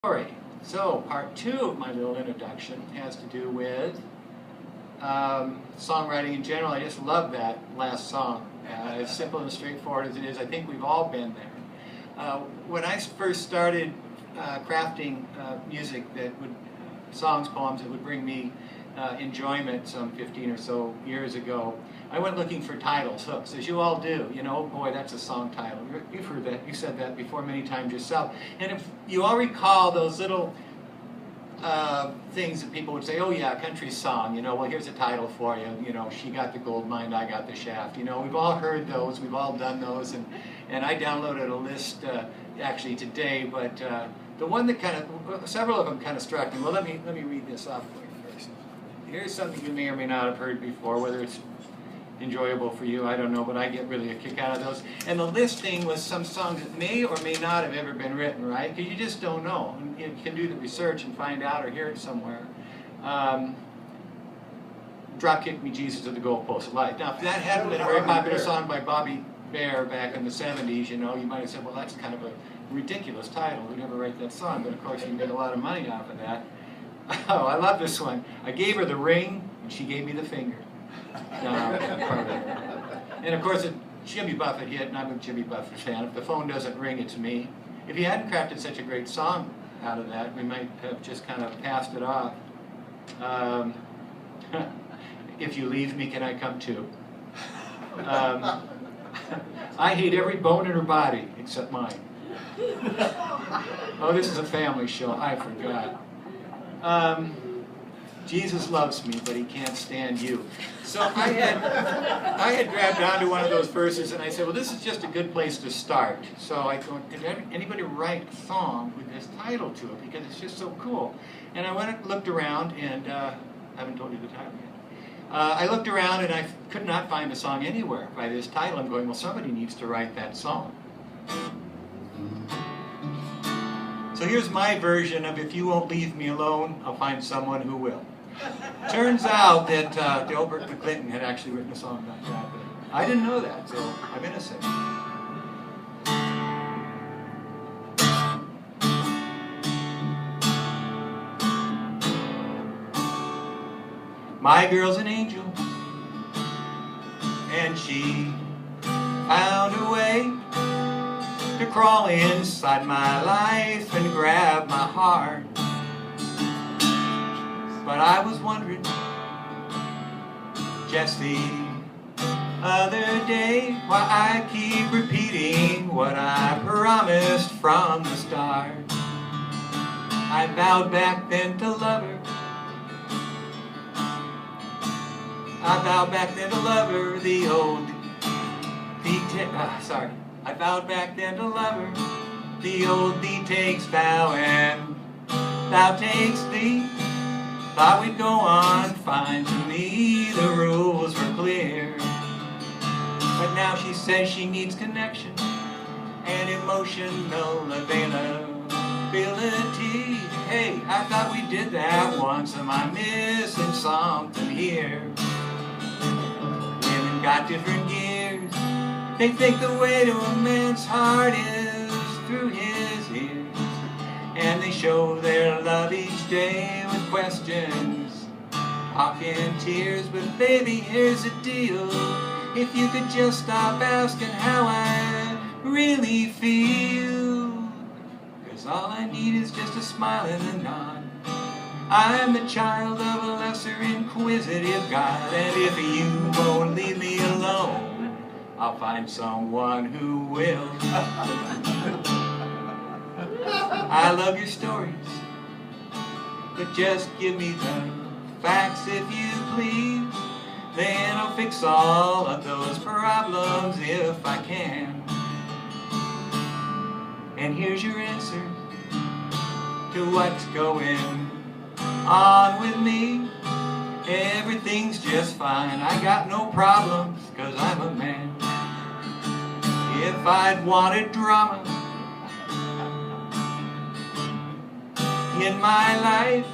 Story. So, part two of my little introduction has to do with songwriting in general. I just love that last song. As simple and straightforward as it is, I think we've all been there. When I first started crafting music that would, songs, poems that would bring me enjoyment some 15 or so years ago, I went looking for titles, hooks, as you all do. You know, oh boy, that's a song title. You've heard that, you said that before many times yourself. And if you all recall those little things that people would say, oh yeah, country song, you know, well here's a title for you, you know, she got the gold mine, I got the shaft. You know, we've all heard those, we've all done those, and I downloaded a list actually today, but the one that kind of, several of them kind of struck me. Well, let me read this off for you first. Here's something you may or may not have heard before, whether it's enjoyable for you, I don't know, but I get really a kick out of those. And the listing was some songs that may or may not have ever been written, right? Because you just don't know. And you can do the research and find out or hear it somewhere. Dropkick Me Jesus at the Goalpost of Life. Now, if that hadn't been a very popular song by Bobby Bear back in the 70s, you know, you might have said, well, that's kind of a ridiculous title. Who'd ever write that song? But of course, you can get a lot of money off of that. Oh, I love this one. I gave her the ring, and she gave me the finger. And of course, a Jimmy Buffett hit, and I'm a Jimmy Buffett fan. If the phone doesn't ring, it's me. If he hadn't crafted such a great song out of that, we might have just kind of passed it off. If you leave me, can I come too? I hate every bone in her body except mine. Oh, this is a family show. I forgot. Jesus loves me, but he can't stand you. So I had grabbed onto one of those verses, and I said, well, this is just a good place to start. So I thought, did anybody write a song with this title to it? Because it's just so cool. And I went and looked around, and I haven't told you the title yet. I looked around, and I could not find a song anywhere by this title. I'm going, well, somebody needs to write that song. So here's my version of If You Won't Leave Me Alone, I'll Find Someone Who Will. Turns out that Delbert McClinton had actually written a song about that, but I didn't know that, so I'm innocent. My girl's an angel, and she found a way to crawl inside my life and grab my heart. But I was wondering just the other day why I keep repeating what I promised from the start. I vowed back then to love her. I vowed back then to love her, the old I vowed back then to love her, the old thee takes thou and thou takes thee. Thought we'd go on fine, to me the rules were clear. But now she says she needs connection and emotional availability. Hey, I thought we did that once, am I missing something here? Women got different gears. They think the way to a man's heart is through his ears. And they show their love each day with questions, talking tears. But baby, here's the deal. If you could just stop asking how I really feel. 'Cause all I need is just a smile and a nod. I'm the child of a lesser inquisitive God. And if you won't leave me alone, I'll find someone who will. I love your stories, but just give me the facts if you please. Then I'll fix all of those problems if I can. And here's your answer to what's going on with me. Everything's just fine, I got no problems, 'cause I'm a man. If I'd wanted drama in my life,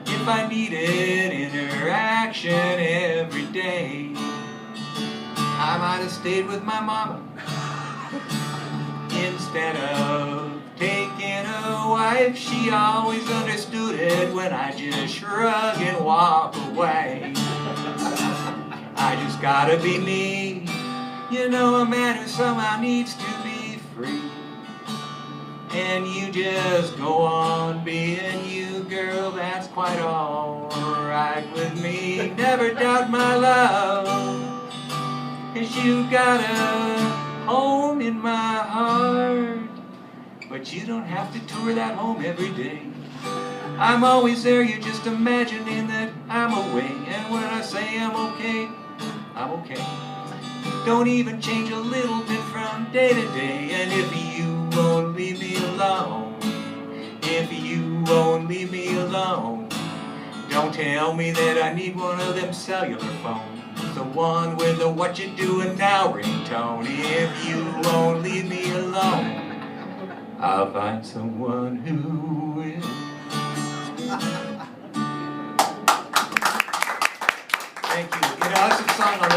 if I needed interaction every day, I might have stayed with my mama instead of taking away wife, she always understood it when I just shrug and walk away. I just gotta be me. You know, a man who somehow needs to be free. And you just go on being you, girl, that's quite alright with me. Never doubt my love, 'cause you got a home in my heart. But you don't have to tour that home every day. I'm always there, you're just imagining that I'm away. And when I say I'm okay, I'm okay. Don't even change a little bit from day to day. And if you won't leave me alone, if you won't leave me alone, don't tell me that I need one of them cellular phones, the one with the what you doing now ringtone. If you won't leave me alone, I'll find someone who will. Thank you. You know, that's a song Olympia.